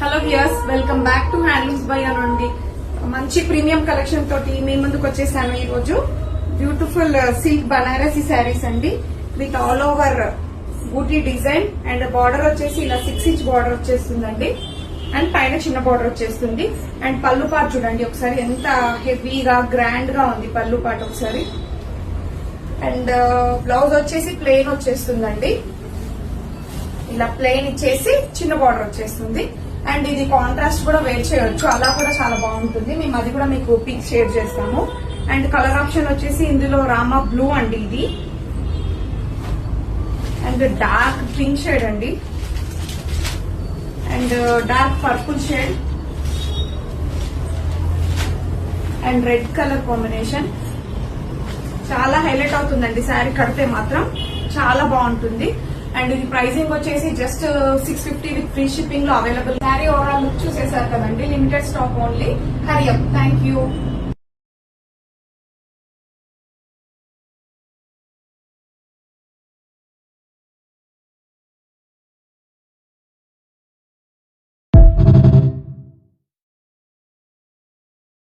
Hello viewers, welcome back to handlooms by అనండి. మంచి premium collection తోటి మీ ముందుకు వచ్చేసాను ఈ రోజు. బ్యూటిఫుల్ సిల్క్ బనారసీ శారీస్ అండి, with all over booti design and border వచ్చేసి ఇలా 6 ఇంచ్ బార్డర్ వచ్చేస్తుందండి. అండ్ పైన చిన్న బార్డర్ వచ్చేస్తుంది. అండ్ పళ్ళు పాటు చూడండి ఒకసారి, ఎంత హెవీగా గ్రాండ్ గా ఉంది పళ్ళు పాటు ఒకసారి. అండ్ బ్లౌజ్ వచ్చేసి ప్లెయిన్ వచ్చేస్తుందండి, ఇలా ప్లెయిన్ ఇచ్చేసి చిన్న బార్డర్ వచ్చేస్తుంది. అండ్ ఇది కాంట్రాస్ట్ కూడా వేర్ చేయొచ్చు, అలా కూడా చాలా బాగుంటుంది. మేము అది కూడా మీకు పిక్ షేర్ చేస్తాము. అండ్ కలర్ ఆప్షన్ వచ్చేసి ఇందులో రామా బ్లూ అండి ఇది, అండ్ డార్క్ పింక్ షేడ్ అండి, and dark purple shade and red colour combination. చాలా హైలైట్ అవుతుందండి శారీ కడితే మాత్రం, చాలా బాగుంటుంది. అండ్ ఇది ప్రైసింగ్ వచ్చేసి జస్ట్ 650 విత్ ఫ్రీ షిప్పింగ్ లో అవైలబుల్. శారీ ఓవరాల్ లుక్ చూసేసారు కదండి, limited stock only. Hari up. Thank you.